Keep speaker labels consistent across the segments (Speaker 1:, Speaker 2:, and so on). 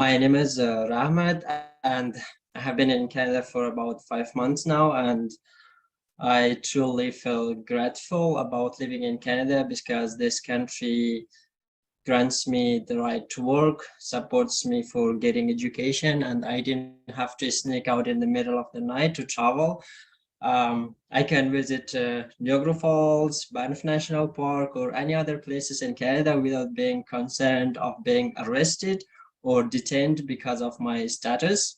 Speaker 1: My name is Rahmat, and I have been in Canada for about 5 months now, and I truly feel grateful about living in Canada because this country grants me the right to work, supports me for getting education, and I didn't have to sneak out in the middle of the night to travel. I can visit Niagara Falls, Banff National Park, or any other places in Canada without being concerned of being arrested or detained because of my status.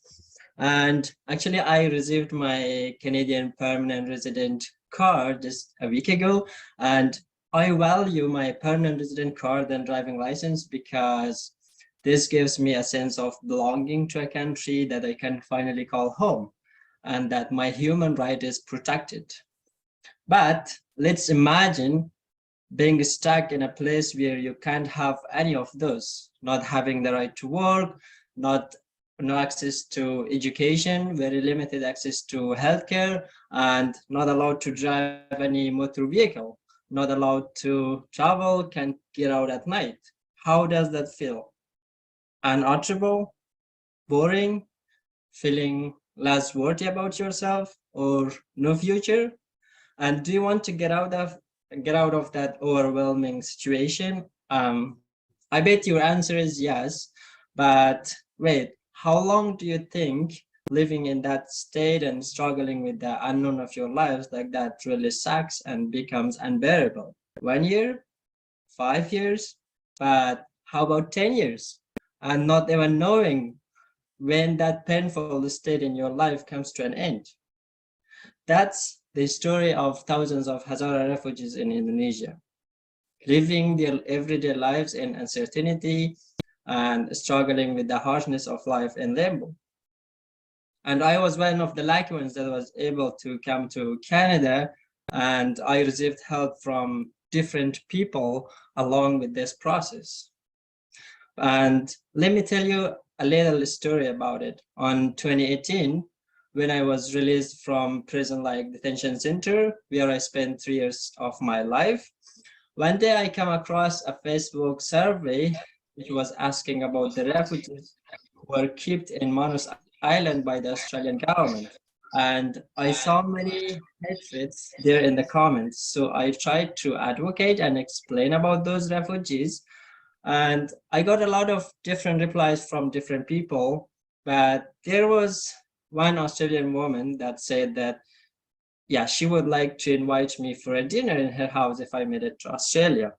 Speaker 1: And actually, I received my Canadian permanent resident card just a week ago, and I value my permanent resident card and driving license because this gives me a sense of belonging to a country that I can finally call home and that my human right is protected. But let's imagine being stuck in a place where you can't have any of those, not having the right to work, not no access to education, very limited access to healthcare, and not allowed to drive any motor vehicle, not allowed to travel, can't get out at night. How does that feel? Unanswerable, boring, feeling less worthy about yourself, or no future? And do you want to get out of that overwhelming situation? I bet your answer is yes, but wait, how long do you think living in that state and struggling with the unknown of your lives like that really sucks and becomes unbearable? 1 year, 5 years, but how about 10 years? And not even knowing when that painful state in your life comes to an end. That's the story of thousands of Hazara refugees in Indonesia, living their everyday lives in uncertainty and struggling with the harshness of life in limbo. And I was one of the lucky ones that was able to come to Canada, and I received help from different people along with this process. And let me tell you a little story about it. On 2018, when I was released from prison like detention center, where I spent 3 years of my life, one day I came across a Facebook survey which was asking about the refugees who were kept in Manus Island by the Australian government. And I saw many hatreds there in the comments. So I tried to advocate and explain about those refugees, and I got a lot of different replies from different people. But there was one Australian woman that said that, yeah, she would like to invite me for a dinner in her house if I made it to Australia.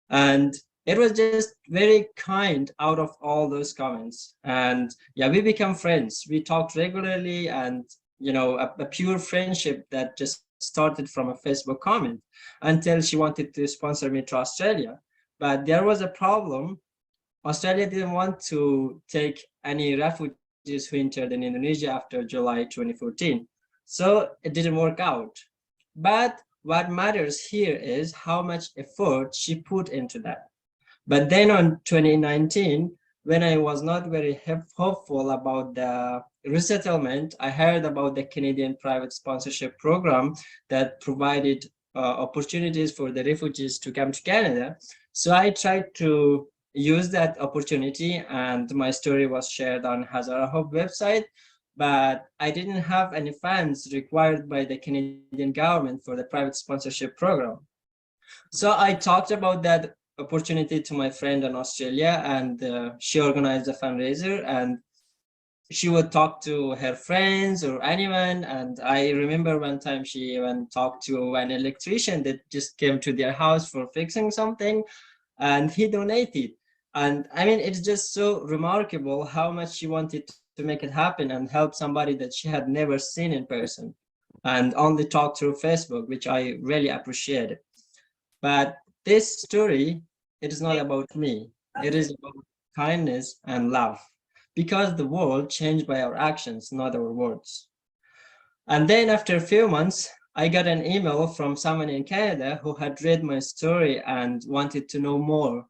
Speaker 1: And it was just very kind out of all those comments. And yeah, we become friends. We talked regularly, and a pure friendship that just started from a Facebook comment until she wanted to sponsor me to Australia. But there was a problem. Australia didn't want to take any refugees who entered in Indonesia after July 2014. So it didn't work out. But what matters here is how much effort she put into that. But then on 2019, when I was not very hopeful about the resettlement, I heard about the Canadian private sponsorship program that provided opportunities for the refugees to come to Canada. So I tried to use that opportunity, and my story was shared on Hazara Hope website, but I didn't have any funds required by the Canadian government for the private sponsorship program. So I talked about that opportunity to my friend in Australia, and she organized a fundraiser, and she would talk to her friends or anyone. And I remember one time she even talked to an electrician that just came to their house for fixing something, and he donated. And I mean, it's just so remarkable how much she wanted to make it happen and help somebody that she had never seen in person and only talked through Facebook, which I really appreciated. But this story, it is not about me. It is about kindness and love, because the world changed by our actions, not our words. And then after a few months, I got an email from someone in Canada who had read my story and wanted to know more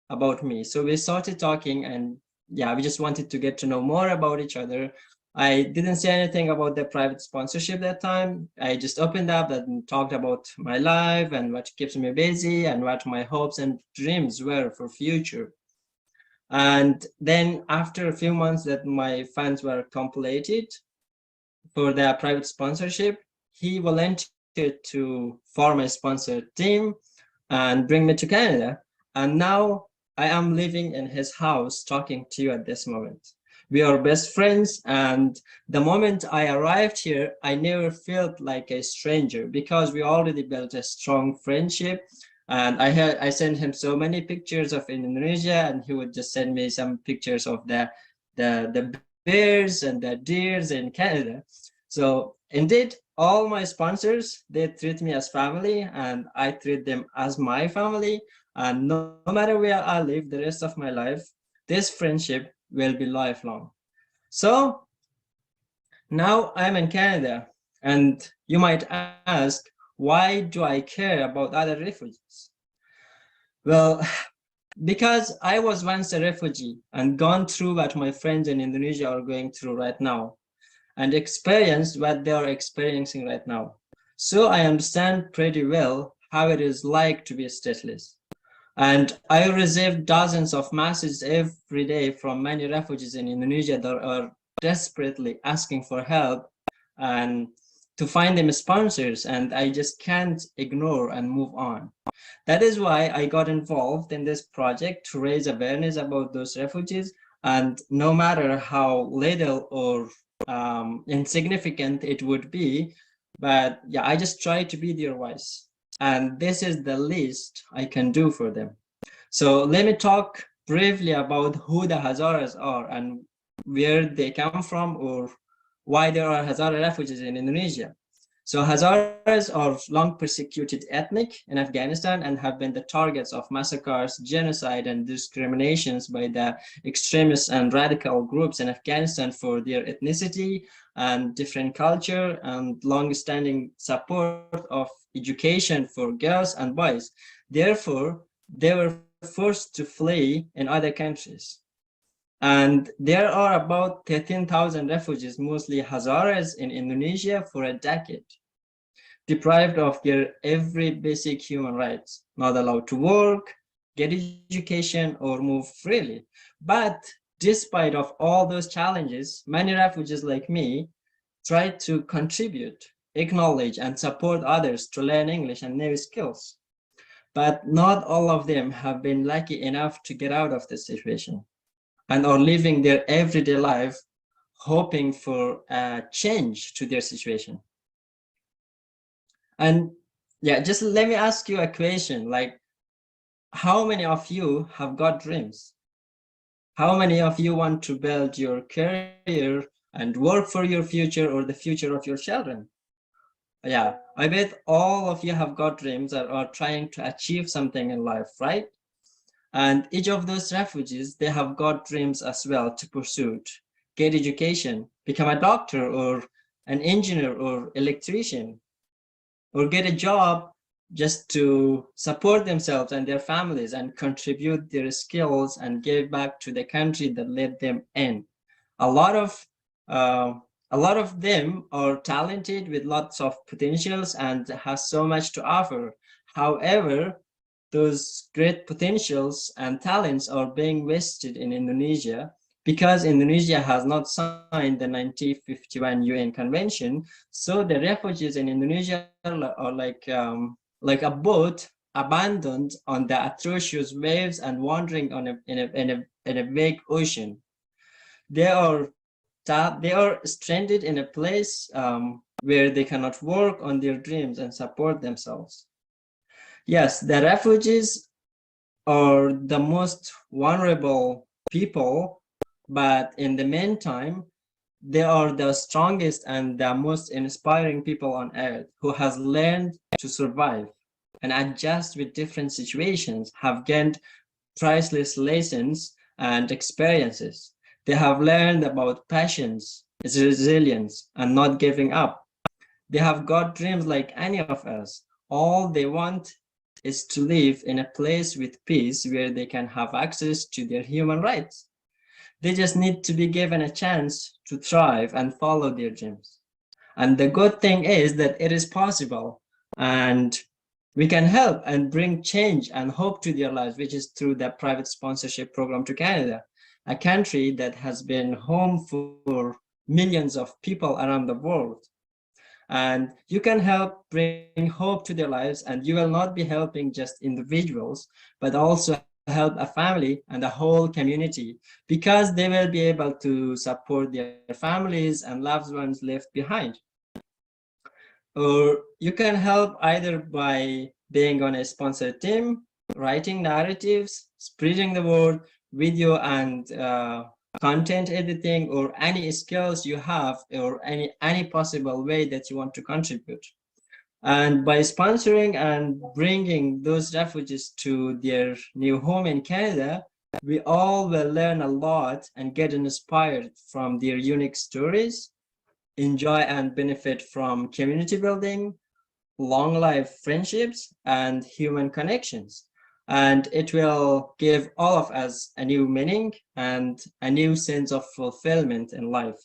Speaker 1: about me. So we started talking, and yeah, we just wanted to get to know more about each other. I didn't say anything about the private sponsorship that time. I just opened up and talked about my life and what keeps me busy and what my hopes and dreams were for future. And then after a few months that my funds were completed for the private sponsorship, he volunteered to form a sponsor team and bring me to Canada. And now I am living in his house talking to you at this moment. We are best friends, and the moment I arrived here, I never felt like a stranger because we already built a strong friendship. And I sent him so many pictures of Indonesia, and he would just send me some pictures of the bears and the deers in Canada. So indeed, all my sponsors, they treat me as family, and I treat them as my family. And no matter where I live the rest of my life, this friendship will be lifelong. So now I'm in Canada, and you might ask, why do I care about other refugees? Well, because I was once a refugee and gone through what my friends in Indonesia are going through right now and experienced what they are experiencing right now. So I understand pretty well how it is like to be stateless. And I receive dozens of messages every day from many refugees in Indonesia that are desperately asking for help and to find them sponsors, and I just can't ignore and move on. That is why I got involved in this project to raise awareness about those refugees. And no matter how little or insignificant it would be, but yeah, I just try to be their voice. And this is the least I can do for them. So let me talk briefly about who the Hazaras are and where they come from, or why there are Hazara refugees in Indonesia. So Hazaras are long persecuted ethnic in Afghanistan and have been the targets of massacres, genocide, and discriminations by the extremist and radical groups in Afghanistan for their ethnicity and different culture and long-standing support of education for girls and boys. Therefore, they were forced to flee in other countries. And there are about 13,000 refugees, mostly Hazaras, in Indonesia for a decade, deprived of their every basic human rights, not allowed to work, get education, or move freely. But despite of all those challenges, many refugees like me try to contribute, acknowledge, and support others to learn English and new skills. But not all of them have been lucky enough to get out of this situation and are living their everyday life hoping for a change to their situation. And yeah, just let me ask you a question, like, how many of you have got dreams? How many of you want to build your career and work for your future or the future of your children? Yeah, I bet all of you have got dreams or are trying to achieve something in life, right? And each of those refugees, they have got dreams as well to pursue, get education, become a doctor or an engineer or electrician, or get a job just to support themselves and their families and contribute their skills and give back to the country that let them in. A lot of uh, a lot of them are talented with lots of potentials and has so much to offer. However, those great potentials and talents are being wasted in Indonesia because Indonesia has not signed the 1951 UN Convention. So the refugees in Indonesia are like a boat abandoned on the atrocious waves and wandering on in a big ocean. They are they are stranded in a place where they cannot work on their dreams and support themselves. Yes, the refugees are the most vulnerable people, but in the meantime, they are the strongest and the most inspiring people on earth who has learned to survive and adjust with different situations, have gained priceless lessons and experiences. They have learned about passions, resilience, and not giving up. They have got dreams like any of us. All they want is to live in a place with peace where they can have access to their human rights. They just need to be given a chance to thrive and follow their dreams. And the good thing is that it is possible. And we can help and bring change and hope to their lives, which is through the private sponsorship program to Canada, a country that has been home for millions of people around the world. And you can help bring hope to their lives, and you will not be helping just individuals, but also help a family and a whole community, because they will be able to support their families and loved ones left behind. Or you can help either by being on a sponsored team, writing narratives, spreading the word, video and content editing, or any skills you have, or any possible way that you want to contribute. And by sponsoring and bringing those refugees to their new home in Canada, we all will learn a lot and get inspired from their unique stories, enjoy and benefit from community building, long life friendships, and human connections. And it will give all of us a new meaning and a new sense of fulfillment in life.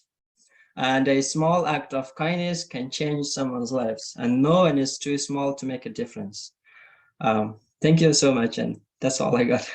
Speaker 1: And a small act of kindness can change someone's lives, and no one is too small to make a difference. Thank you so much, and that's all I got.